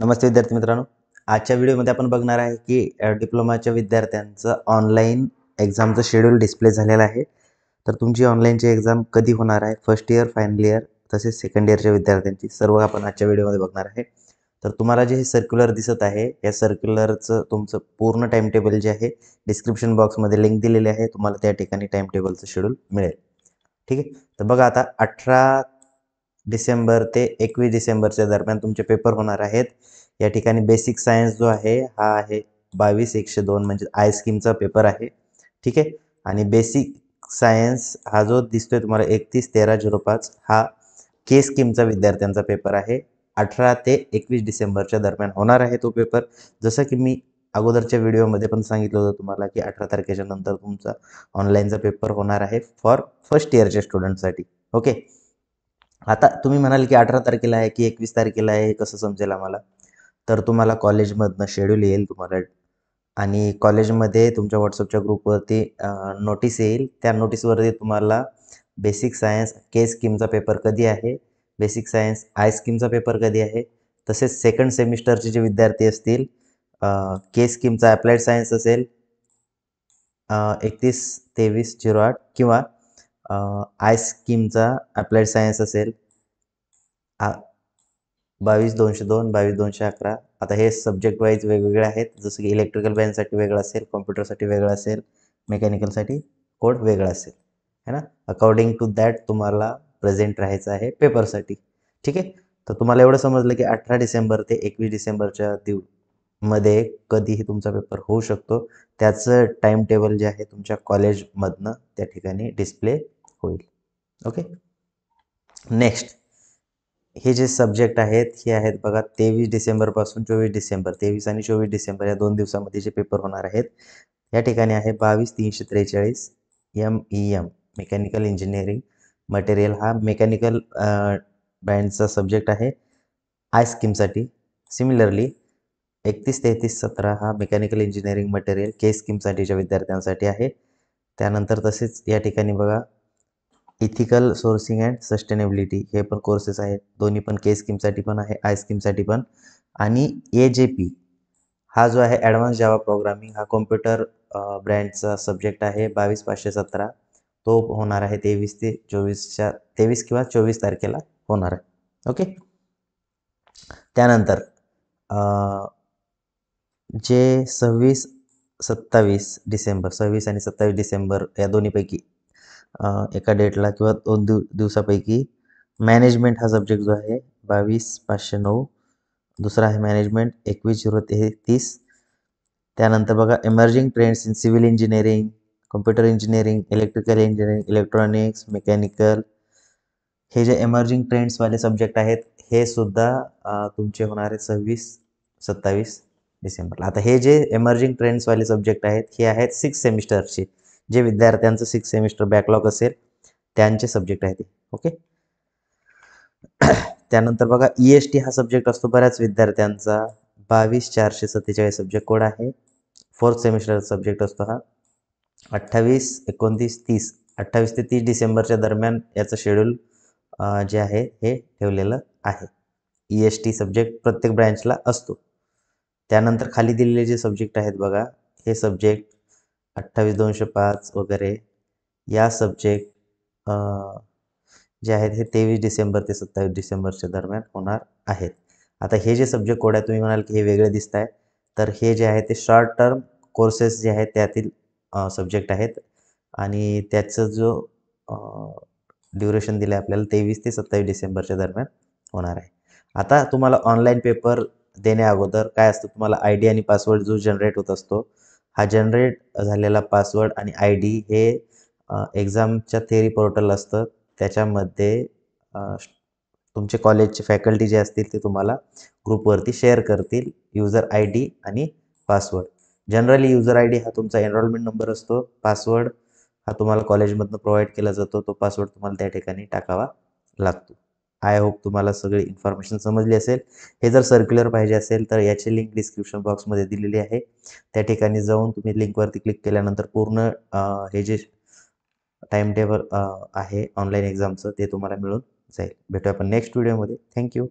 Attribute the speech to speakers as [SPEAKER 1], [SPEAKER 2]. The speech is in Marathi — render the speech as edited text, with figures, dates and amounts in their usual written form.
[SPEAKER 1] नमस्ते विद्यार्थी मित्रांनो. आजच्या व्हिडिओमध्ये आपण बघणार आहे की डिप्लोमाच्या विद्यार्थ्यांचं ऑनलाईन एक्झामचं शेड्यूल डिस्प्ले झालेलं आहे. तर तुमची ऑनलाईनची एक्झाम कधी होणार आहे, फर्स्ट इयर, फायनल इयर तसेच सेकंड इयरच्या विद्यार्थ्यांची सर्व आपण आजच्या व्हिडिओमध्ये बघणार आहे. तर तुम्हाला जे हे सर्क्युलर दिसत आहे, या सर्क्युलरचं तुमचं पूर्ण टाईम टेबल जे आहे डिस्क्रिप्शन बॉक्समध्ये लिंक दिलेली आहे. तुम्हाला त्या ठिकाणी टाईम टेबलचं शेड्यूल मिळेल. ठीक आहे. तर बघा आता 18 डिसेंबर ते 21 डिसेंबरच्या दरम्यान तुमचे पेपर होणार आहेत. या ठिकाणी बेसिक सायन्स जो आहे हा आहे 22-102 म्हणजे आय स्कीमचा पेपर आहे. ठीक आहे. आणि बेसिक सायन्स हा जो दिसतोय तुम्हाला 31-13-05 हा के स्कीमचा विद्यार्थ्यांचा पेपर आहे. 18 ते 21 डिसेंबरच्या दरम्यान होणार आहे तो पेपर. जसं की मी अगोदरच्या व्हिडिओमध्ये पण सांगितलं होतं तुम्हाला की 18 तारखेच्या नंतर तुमचा ऑनलाईनचा पेपर होणार आहे फॉर फर्स्ट इयरच्या स्टुडंटसाठी. ओके. आता तुम्ही म्हणाल की 18 तारखेला आहे की 21 तारखेला आहे, हे कसं समजेल आम्हाला? तर तुम्हाला कॉलेजमधनं शेड्यूल येईल तुम्हाला आणि कॉलेजमध्ये तुमच्या WhatsAppच्या ग्रुपवरती नोटीस येईल. त्या नोटीसवरती तुम्हाला बेसिक सायन्स के स्कीमचा पेपर कधी आहे, बेसिक सायन्स आय स्कीमचा पेपर कधी आहे, तसेच सेकंड सेमिस्टरचे जे विद्यार्थी असतील, के स्कीमचा अप्लाइड सायन्स असेल 31-23-08 किंवा आय स्कीमचा अप्लाइड सायन्स असेल 22-202, 22-211. आता हे सब्जेक्ट वाईज वेगवेगळे आहेत. जसं की इलेक्ट्रिकल ब्रँचसाठी वेगळं असेल, कॉम्प्युटरसाठी वेगळं असेल, मेकॅनिकलसाठी कोड वेगळा असेल, है ना. अकॉर्डिंग टू दॅट तुम्हाला प्रेझेंट राहायचं आहे पेपरसाठी. ठीक आहे. तर तुम्हाला एवढं समजलं की 18 डिसेंबर ते 21 डिसेंबरच्या मध्ये कधीही तुमचा पेपर होऊ शकतो. त्याचं टाईम टेबल जे आहे तुमच्या कॉलेजमधनं त्या ठिकाणी डिस्प्ले होईल. ओके. नेक्स्ट हे जे सब्जेक्ट आहेत हे आहेत बघा 23 डिसेंबरपासून 24 डिसेंबर, 23 आणि 24 डिसेंबर या 2 दिवसामध्ये जे पेपर होणार आहेत. या ठिकाणी आहे 22-343 MEM मेकॅनिकल इंजिनिअरिंग मटेरियल. हा मेकॅनिकल ब्रँचचा सब्जेक्ट आहे आय स्कीमसाठी. सिमिलरली 31-33-17 हा मेकॅनिकल इंजिनिअरिंग मटेरियल के स्कीमसाठीच्या विद्यार्थ्यांसाठी आहे. त्यानंतर तसेच या ठिकाणी बघा इथिकल सोर्सिंग अँड सस्टेनेबिलिटी हे पण कोर्सेस आहेत. दोन्ही पण के स्कीमसाठी पण आहे, आय स्कीमसाठी पण. आणि AJP हा जो आहे ॲडव्हान्स जावा प्रोग्रामिंग हा कॉम्प्युटर ब्रँचचा सब्जेक्ट आहे 22-517. तो होणार आहे 23 किंवा 24 तारखेला होणार आहे. ओके. त्यानंतर जे 26-27 डिसेंबर 26 आणि 27 डिसेंबर या दोन्हीपैकी एका डेटला किंवा 2 दिवसापैकी मॅनेजमेंट हा सब्जेक्ट जो आहे 22-509. दुसरा आहे मॅनेजमेंट 21-033. त्यानंतर बघा emerging trends in civil engineering, computer engineering, electrical engineering, electronics, mechanical हे जे एमर्जिंग ट्रेंड्सवाले सब्जेक्ट आहेत हे सुद्धा तुमचे होणार आहेत 26-27 डिसेंबरला. आता हे जे एमर्जिंग ट्रेंड्सवाले सब्जेक्ट आहेत हे आहेत 6 सेमिस्टरचे. जे विद्यार्थ्यांचं 6 सेमिस्टर बॅकलॉग असेल त्यांचे सब्जेक्ट आहेत. ओके. त्यानंतर बघा EST हा सब्जेक्ट असतो बऱ्याच विद्यार्थ्यांचा 22-447 सब्जेक्ट कोड आहे. फोर्थ सेमिस्टरचा सब्जेक्ट असतो हा. 28-29-30 28 ते 30 डिसेंबरच्या दरम्यान याचं शेड्यूल जे आहे हे ठेवलेलं आहे. EST सब्जेक्ट प्रत्येक ब्रँचला असतो. त्यानंतर खाली दिलेले जे सब्जेक्ट आहेत बघा हे सब्जेक्ट 28-205 वगैरे या सब्जेक्ट जे आहेत हे 23 डिसेंबर ते 27 डिसेंबरच्या दरम्यान होणार आहेत. आता हे जे सब्जेक्ट कोड आहे तुम्ही म्हणाल की हे वेगळे दिसत आहे. तर हे जे आहे ते शॉर्ट टर्म कोर्सेस जे आहेत त्यातील सब्जेक्ट आहेत आणि त्याचं जो ड्युरेशन दिलं आहे आपल्याला 23 ते 27 डिसेंबरच्या दरम्यान होणार आहे. आता तुम्हाला ऑनलाईन पेपर देण्या अगोदर काय असतं, तुम्हाला ID आणि पासवर्ड जो जनरेट होत असतो, हा जनरेट झालेला पासवर्ड आणि ID हे एक्झामच्या थेअरी पोर्टल असतं. त्याच्यामध्ये तुमचे कॉलेजचे फॅकल्टी जे असतील ते तुम्हाला ग्रुपवरती शेअर करतील युजर ID आणि पासवर्ड. जनरली युजर ID हा तुमचा एनरोलमेंट नंबर असतो. पासवर्ड हा तुम्हाला कॉलेजमधनं प्रोव्हाइड केला जातो. तो पासवर्ड तुम्हाला त्या ठिकाणी टाकावा लागतो. आय होप तुम्हाला सगळी इन्फॉर्मेशन समजली असेल. हे जर सर्क्युलर पाहिजे असेल तर याची लिंक डिस्क्रिप्शन बॉक्समध्ये दिलेली आहे. त्या ठिकाणी जाऊन तुम्ही लिंकवरती क्लिक केल्यानंतर पूर्ण हे जे टाईम टेबल आहे ऑनलाईन एक्झामचं ते तुम्हाला मिळून जाईल. भेटूया आपण नेक्स्ट व्हिडिओमध्ये. थँक्यू.